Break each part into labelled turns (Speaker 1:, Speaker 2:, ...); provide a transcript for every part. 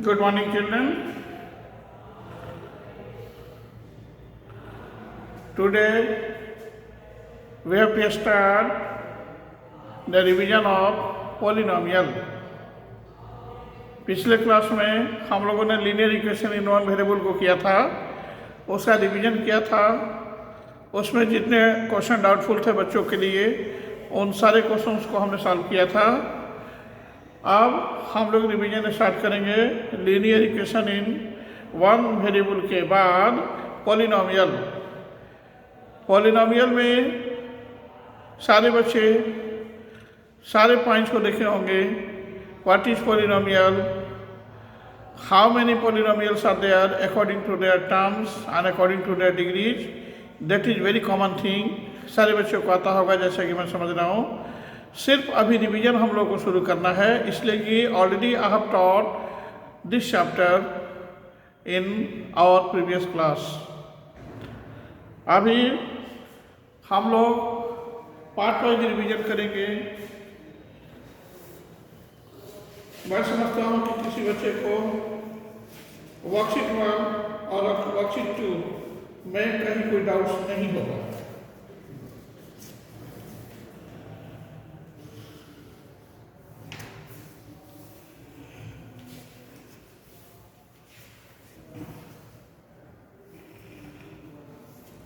Speaker 1: Good morning, children. Today we have to start the revision of polynomial. पिछले class में हम लोगों ने linear equation in one variable को किया था, उसका रिवीजन किया था। उसमें जितने क्वेश्चन डाउटफुल थे बच्चों के लिए, उन सारे क्वेश्चंस को हमने सॉल्व किया था। अब हम लोग रिवीजन स्टार्ट करेंगे linear equation in one variable के बाद पॉलिनोमियल। पॉलिनोमियल में सारे बच्चे सारे पॉइंट्स को देखे होंगे। What is polynomial, how many polynomials are there according to their terms and according to their degrees, that is very common thing. सारे बच्चों को आता होगा जैसा कि मैं समझ रहा हूँ। सिर्फ अभी रिवीजन हम लोग को शुरू करना है, इसलिए कि already I have taught this chapter in our previous class. अभी हम लोग पार्ट वाइज रिवीजन करेंगे। मैं समझता हूँ कि किसी बच्चे को वर्कशीट 1 और वर्कशीट 2 में कहीं कोई डाउट्स नहीं होगा।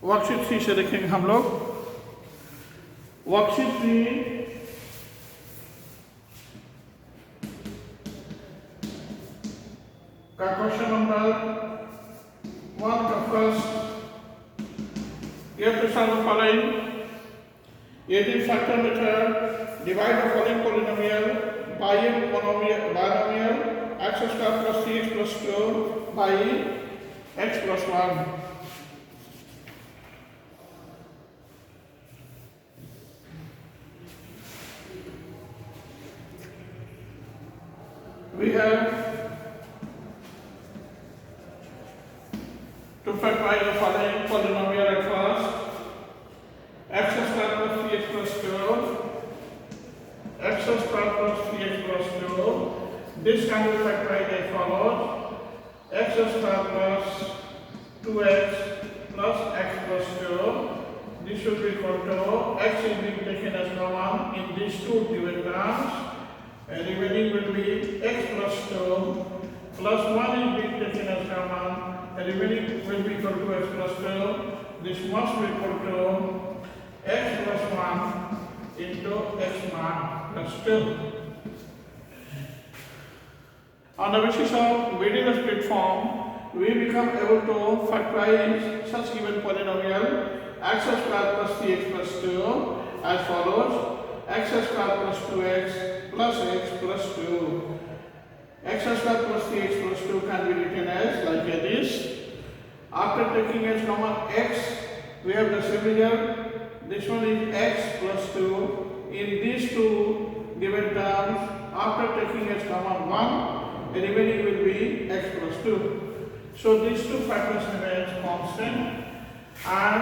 Speaker 1: वर्कशीट 3 से देखेंगे हम लोग। वर्कशीट 3 का क्वेश्चन नंबर 1 का फर्स्ट, ये तो solve following 18 factor method, divide the following polynomial by a binomial x square plus 3x plus 2 by x plus 1। We have to factorize the following polynomial at first: x square plus 3x plus 2, x square plus 3x plus 2. This can be factorized as follows: x square plus 2x plus x plus 2. This should be equal to x is being taken as common in these two given terms. And remaining will be x plus 2 plus 1 is being taken as common, and remaining will be equal to x plus 2. This must be equal to x plus 1 into x naught plus 2. On the basis of within the split form, we become able to factorize such given polynomial x square plus 3x plus 2 as follows: x square plus 2x plus x plus 2. X square plus 3x plus 2 can be written as like this. After taking as common x, we have the same result. This one is x plus 2. In these two given terms, after taking as common 1, the remaining will be x plus 2. So these two factors remain constant, and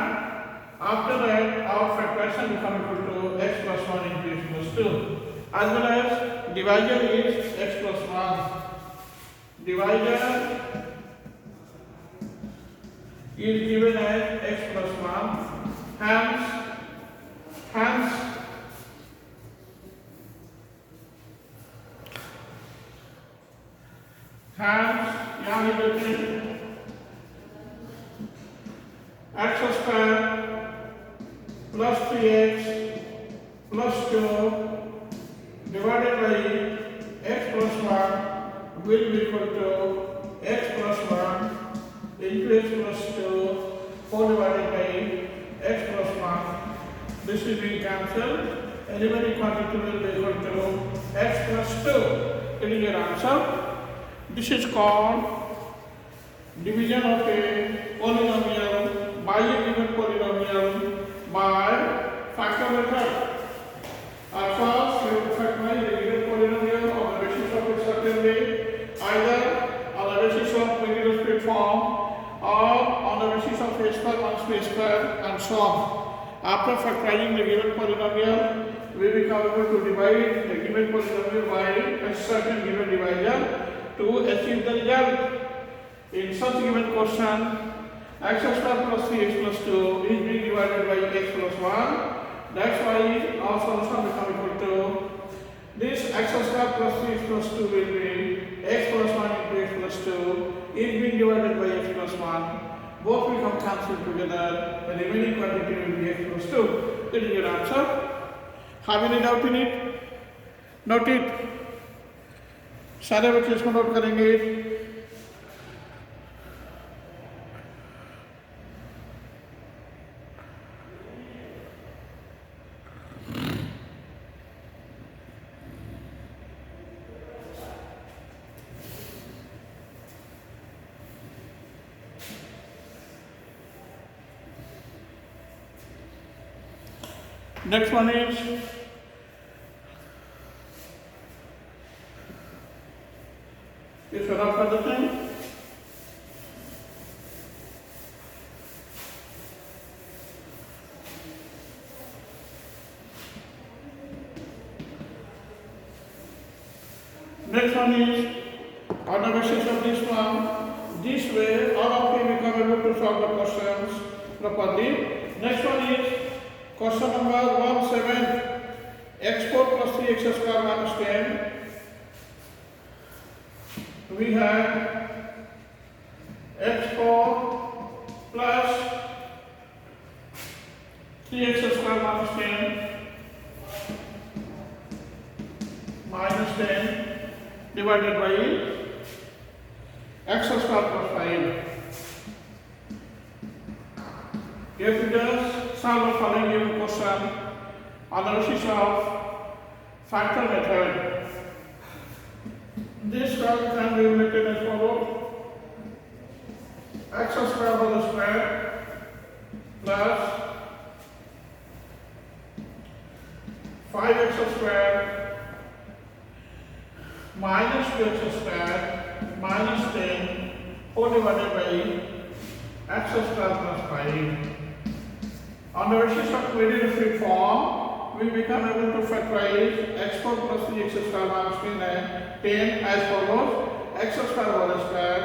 Speaker 1: after that our factorization become equal to x plus 1 into x plus 2. As well as divisor is x plus 1. Divisor is given as x plus 1. Hence यहाँ लिखते हैं x square plus 3x plus 2 divided by x plus 1 will be equal to x plus 1 into x plus 2 whole divided by x plus 1. This is being cancelled, and remaining quantity will be equal to x plus 2. It is your answer. This is called division of a polynomial by a given polynomial by factor method. First, we have to factorize the given polynomial on the basis of a certain way, either on the basis of regular split form or on the basis of a square, 1 space square, and so on. After factorizing the given polynomial, we become able to divide the given polynomial by a certain given divisor. to achieve the result. In such given question, x square plus 3x plus 2 is being divided by x plus 1. That's why our solution become equal to this x square plus 3x plus 2 will be x plus 1 into x plus 2 is being divided by x plus 1. Both become cancelled together. The remaining quantity will be x plus 2. That is your answer. Have any doubt in it? Note it. सारे बच्चे इसको note करेंगे. Next one is rub for the thing. Next one is on the basis of this one, this way all of you become able to solve the questions properly. Next one is question number 17, x4 plus 3x square minus 10. We have x4 plus 3x square minus 10 minus 10 divided by x square plus 5. If we just solve the following given question on the basis of factor method, this term can be written as follows: x square whole square plus 5x square minus 2x square minus 10 whole divided by x square plus 5. On the basis of middle discrete form, we become able to factorize x4 plus 3x square minus 10 as follows: x square whole square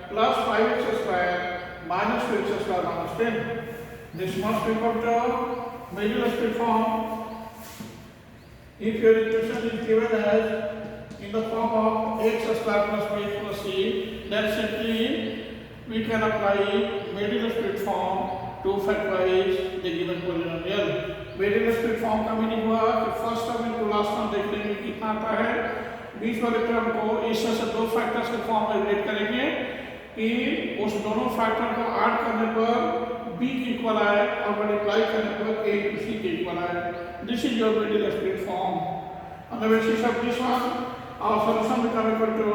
Speaker 1: plus 5x square minus 2x square minus 10. This must be equal to middle discrete form. If your equation is given as in the form of x square plus bx plus c, then simply we can apply middle discrete form to factorize the given polynomial. Middle discrete form का meaning हुआ कि first term into last term देख लेंगे कितना आता है. बीच वाले term को इससे से दो फैक्टर्स के फॉर्म में रिलेट करेंगे कि उस दोनों फैक्टर को ऐड करने पर b के इक्वल आए और मल्टीप्लाई करने पर a टू c के इक्वल आए. This is your middle discrete form. On the basis of this one our solution become equal to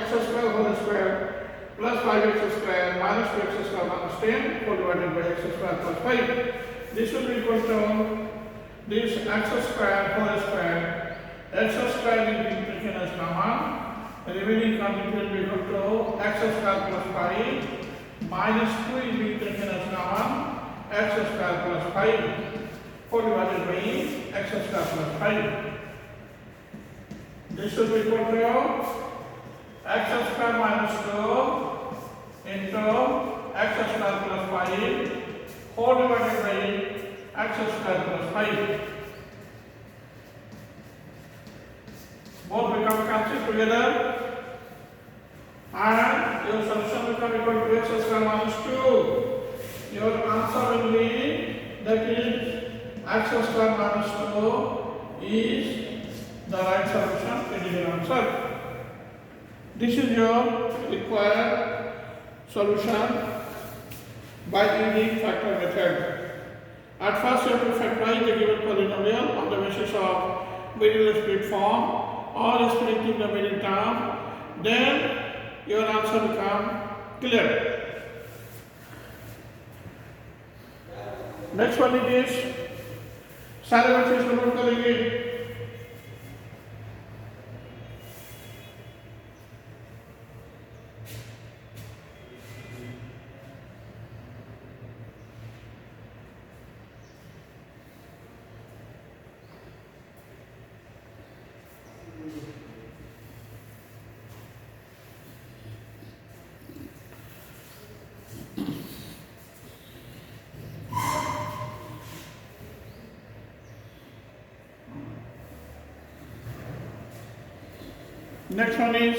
Speaker 1: x square whole square plus 5x square minus 2x square minus 10 whole divided by x square plus 5. This will be equal to this x square whole square. X square will be taken as common. The remaining quantity will be equal to x square plus 5 minus 2 is being taken as common. X square plus 5 whole divided by x square plus 5. This will be equal to x square minus 2 into x square plus 5 whole divided by x square plus 5. Both become cancelled together and your solution become equal to x square minus 2. Your answer will be, that is x square minus 2 is the right solution. It is your answer. This is your required solution by using factor method. At first you have to factorize the given polynomial on the basis of middle discrete form or splitting the middle term. Then your answer becomes clear. Next one is सारे बच्चे इसको note करेंगे. Next one is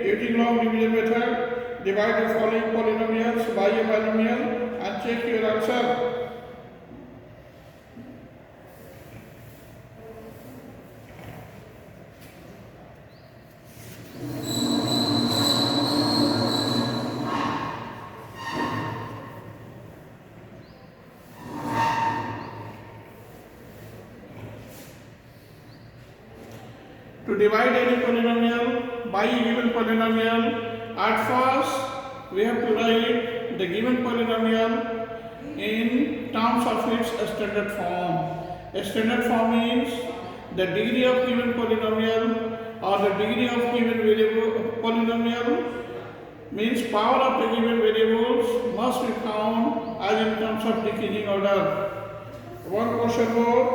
Speaker 1: using log division method. Divide the following polynomials by a binomial and check your answer. To divide any polynomial by a given polynomial, at first we have to write the given polynomial in terms of its standard form. A standard form means the degree of given polynomial or the degree of given variable polynomial means power of the given variables must be found as in terms of decreasing order. One question more,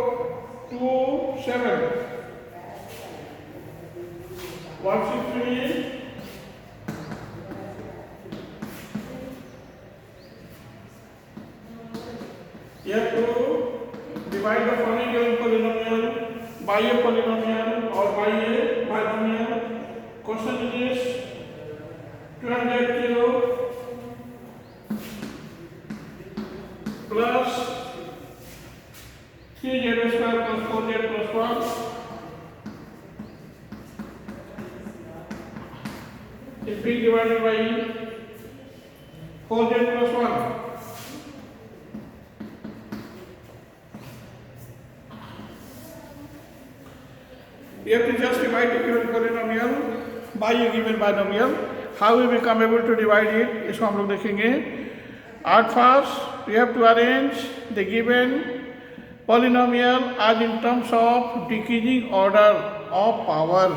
Speaker 1: 2, 7. What's it mean? You have to divide the following given polynomial by a polynomial or by a binomial. Question is 200 plus 3z square plus 4z plus 1 is being divided by 4z plus 1. You have to just divide a given polynomial by a given binomial. How we become able to divide it इसको हम लोग देखेंगे. At first we have to arrange the given polynomial as in terms of decreasing order of power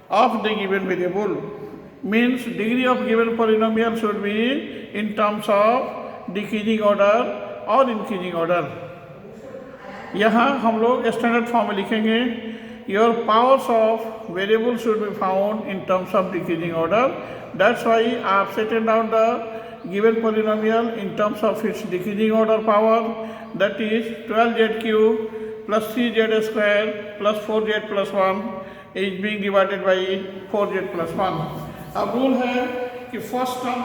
Speaker 1: of the given variable. Means degree of given polynomial should be in terms of decreasing order or increasing order. यहाँ हम लोग standard form में लिखेंगे your powers of variable should be found in terms of decreasing order. That's why I have set down the given polynomial in terms of its decreasing order power, that is 12z cube plus 3z square plus 4z plus 1 is being divided by 4z plus 1. अब rule है कि first term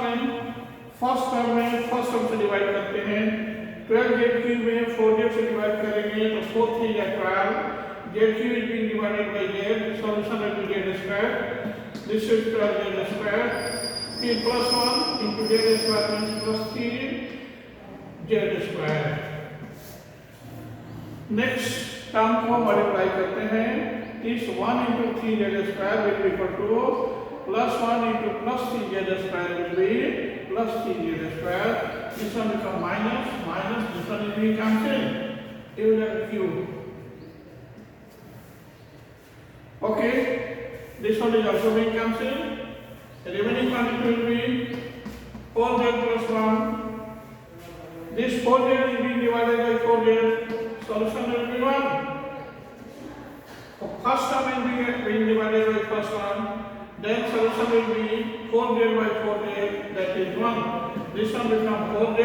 Speaker 1: से divide करते हैं. 12z cube में 4z से divide करेंगे तो 4 3 या 12. z cube is being divided by z, solution will be z square. This is 12z square. P plus 1 into z square means plus 3z square. Next term को multiply करते हैं. This 1 into 3z square will be equal to plus 1 into plus 3z square will be plus 3z square. This one become minus, this one is being cancelled. It will have cube. Okay, this one is also being cancelled. The remaining quantity will be 4z plus 1. This 4z is being divided by 4z. Solution will be 1. So first term is being divided by first one. Then solution will be 4z by 4z, that is 1. This one becomes 4z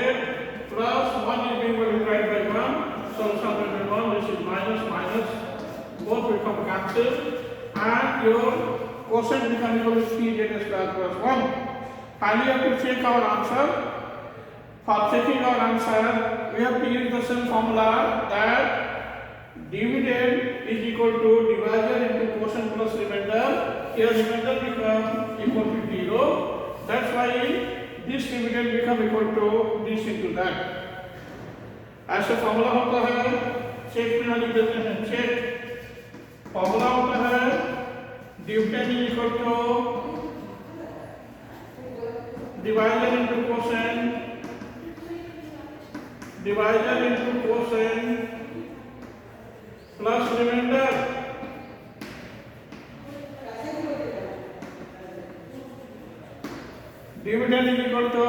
Speaker 1: plus 1 is being multiplied by 1. Solution will be 1. This is minus. Both become cancelled. And your quotient becomes equal to 3z square plus 1. Finally, you have to check our answer. For checking our answer, we have to use the same formula that dividend is equal to divisor into quotient plus remainder. Here remainder becomes equal to 0. That's why this dividend becomes equal to this into that. ऐसे formula होता है, check में लिख देते हैं. Check formula होता है dividend is equal to divisor into quotient plus remainder dividend is equal to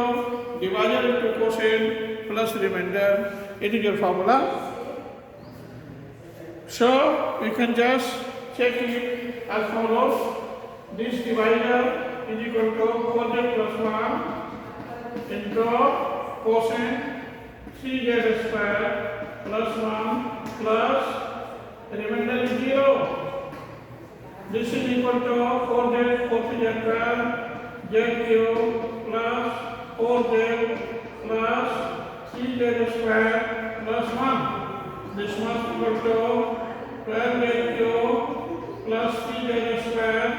Speaker 1: divisor into quotient plus remainder. It is your formula. So we can just check it as follows. This divisor is equal to quotient plus 1 into quotient 3z square plus 1 plus remainder is 0. This is equal to 4z, 4z square, z cube plus 4z plus 3z square plus 1. This must be equal to 12z cube plus 3z square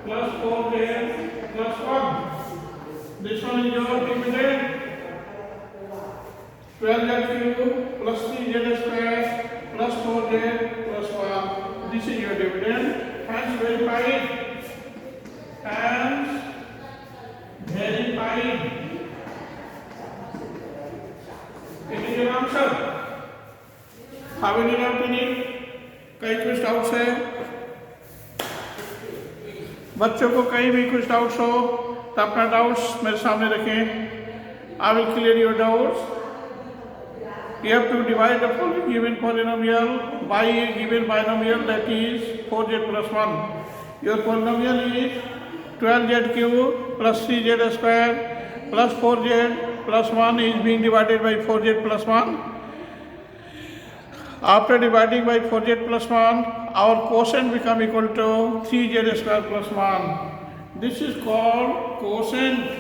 Speaker 1: plus 4z plus 1. This one is your dividend. 12z cube plus 3z square plus 4z plus 1. This is your dividend. Hence verified. Hence verified. It is your answer. Have any doubt in it? कहीं कुछ doubts है? बच्चों को कहीं भी कुछ doubts हो तो अपना डाउट्स मेरे सामने रखें. I will clear your doubts. You have to divide the following given polynomial by a given binomial, that is 4z plus 1. Your polynomial is 12z cube plus 3z square plus 4z plus 1 is being divided by 4z plus 1. After dividing by 4z plus 1, our quotient become equal to 3z square plus 1. This is called quotient.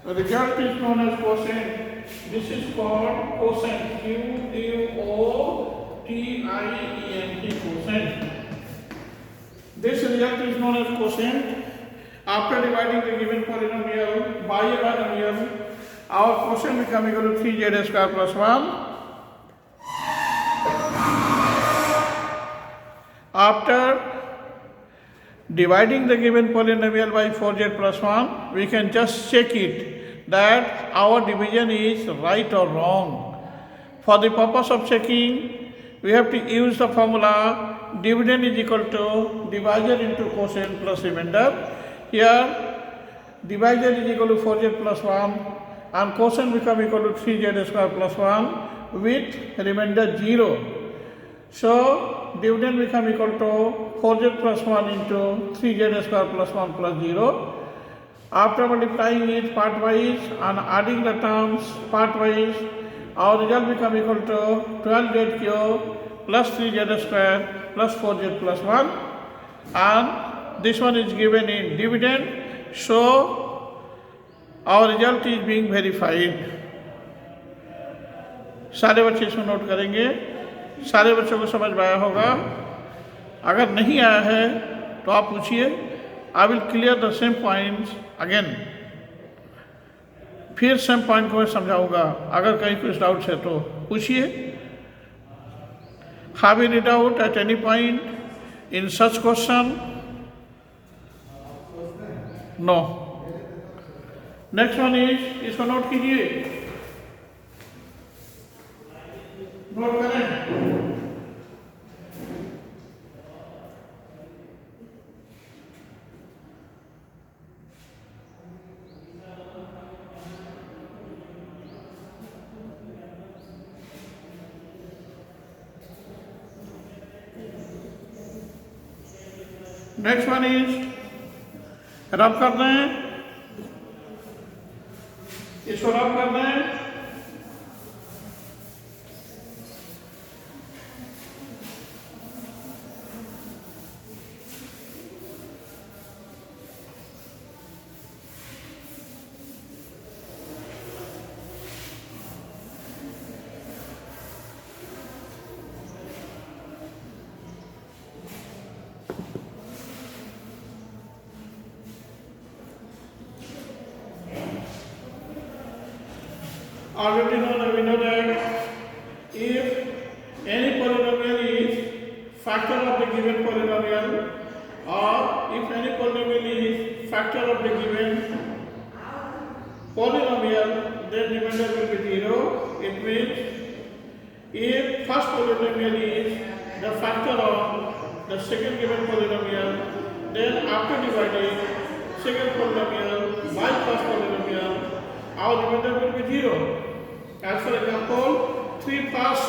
Speaker 1: The result is known as quotient. This is called quotient. Q-U-O-T-I-E-N-T, quotient. This result is known as quotient. After dividing the given polynomial by a binomial, our quotient become equal to 3z square plus 1. After dividing the given polynomial by 4z plus 1, we can just check it that our division is right or wrong. For the purpose of checking, we have to use the formula dividend is equal to divisor into quotient plus remainder. Here divisor is equal to 4z plus 1 and quotient become equal to 3z square plus 1 with remainder 0. So dividend become equal to 4z plus 1 into 3z square plus 1 plus 0. After multiplying it partwise and adding the terms partwise, our result become equal to 12z cube plus 3z square plus 4z plus 1, and this one is given in dividend. So our result is being verified. सारे बच्चे इसको note करेंगे. सारे बच्चों को समझ में आया होगा. अगर नहीं आया है तो आप पूछिए. I will clear the same points again. फिर सेम पॉइंट को मैं समझाऊंगा. अगर कहीं कुछ डाउट्स है तो पूछिए. Have any doubt at any point in such question? No. Next one is, इसको नोट कीजिए. नोट करें. नेक्स्ट वन इज रब कर दें. इसको रब कर दें. Already we know that if any polynomial is factor of the given polynomial, or if any polynomial is factor of the given polynomial, then remainder will be 0. It means if first polynomial is the factor of the second given polynomial, then after dividing second polynomial by first polynomial, our remainder will be 0. As for example, 3 plus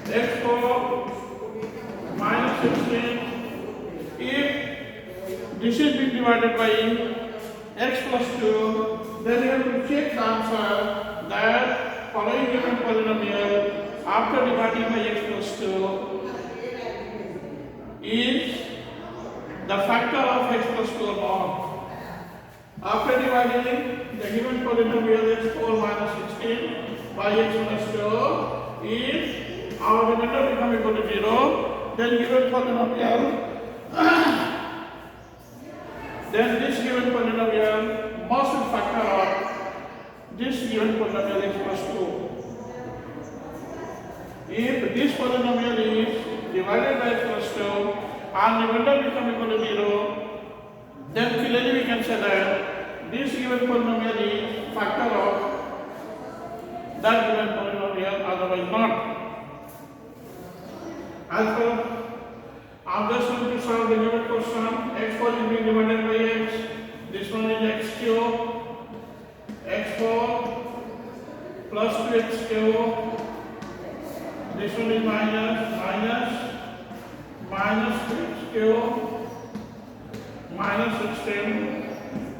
Speaker 1: x4 minus 16. If this is being divided by x plus 2, then you have to check the answer that following given polynomial after dividing by x plus 2 is the factor of x plus 2 or not. After dividing the given polynomial x4 minus 16 by x plus 2, if our remainder become equal to 0, then given polynomial then this given polynomial must be factor of this given polynomial x plus 2. If this polynomial is divided by x plus 2 and remainder become equal to 0, then clearly we can say that this given polynomial is factor of that given polynomial, otherwise not. As for I'm just going to solve the given question. x4 is being divided by x. This one is x cube. x4 plus 2x cube. This one is minus 2x cube minus 16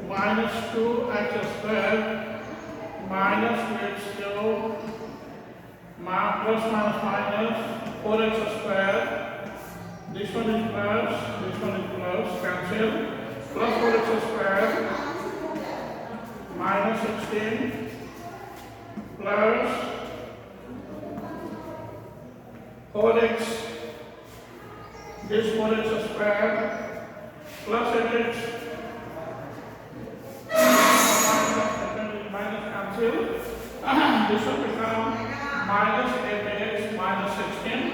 Speaker 1: minus 2x squared minus 2x cube plus minus 4x squared. This one is plus, cancel, plus 4x squared, minus 16, plus 4x, this 4x squared, plus 8x, minus cancel, this will become minus 8x minus 16,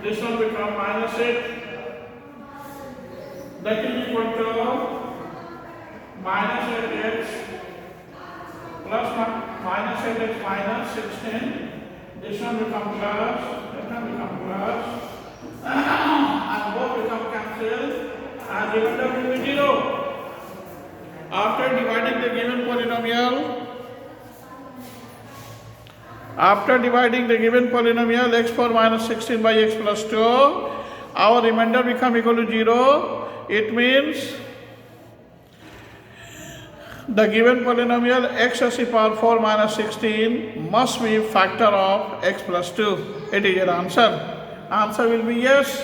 Speaker 1: this will become minus 8. That is equal to minus 8x plus minus 8x minus 16. This one become plus, that one become plus, and both become cancelled, and the remainder will be 0. After dividing the given polynomial, x4 minus 16 by x plus 2, our remainder become equal to 0. It means the given polynomial x to the power 4 minus 16 must be factor of x plus 2. It is your answer. Answer will be yes.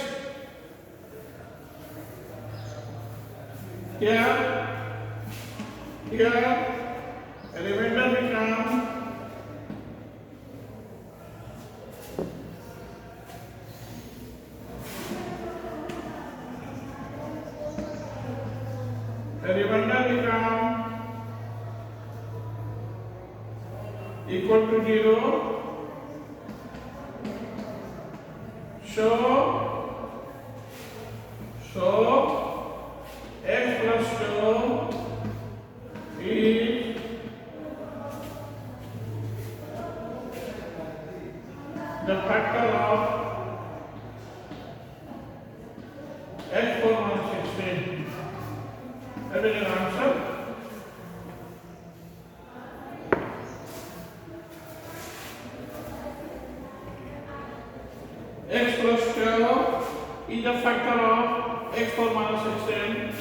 Speaker 1: Here, remainder becomes equal to 0. So x plus 2 is the factor of x4 minus 16. That is your answer. X plus 12 is the factor of x4 minus 16.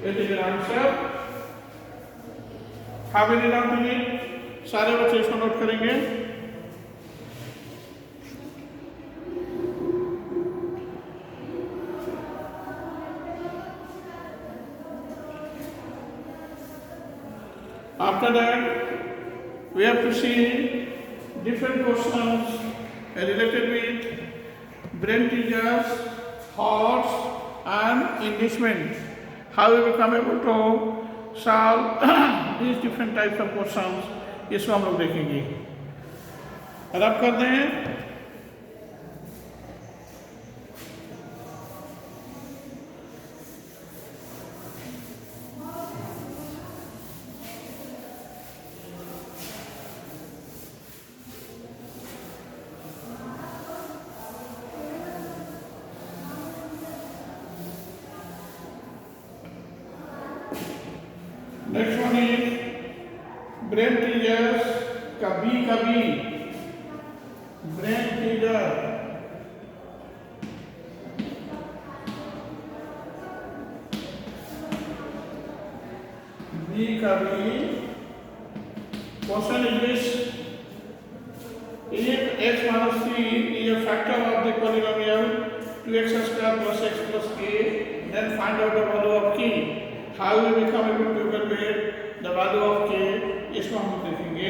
Speaker 1: It is your answer. Have you written down it? सारे बच्चे इसको note करेंगे. After that, we have to see different questions related with brain teasers, horse and enlistment. How we become able to solve these different types of questions, इसको हम लोग देखेंगे. रब कर दें. Next one is brain teasers का B brain teaser B का B question is this: if x minus 3 is a factor of the polynomial 2x square plus x plus k, then find out the value of k. How we become able to evaluate the value of k? इसको हम देखेंगे।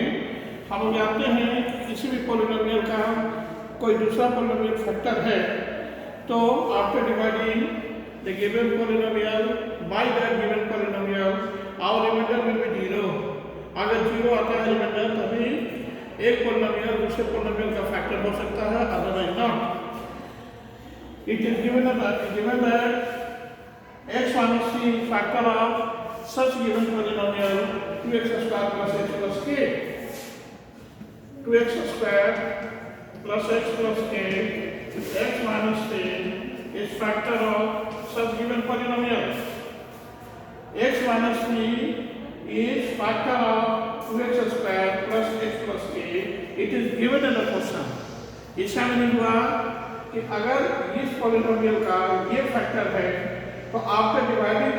Speaker 1: हम जानते हैं कि किसी भी polynomial का कोई दूसरा पोलिनोमियल फैक्टर है तो after dividing the given polynomial by the given polynomial और रिमाइंडर विल बी 0। अगर 0 आता है रिमाइंडर तभी एक पोलिनोमियल दूसरे पोलिनोमियल का फैक्टर हो सकता है, otherwise not. It is given that x minus 3 factor of such given polynomial 2x square plus x plus k. 2x square plus x plus k x minus 3 is factor of such given polynomial. X minus 3 is factor of 2x square plus x plus k. It is given in the question. इसका meaning हुआ कि अगर इस polynomial का ये factor है तो आपका डिवाइडिंग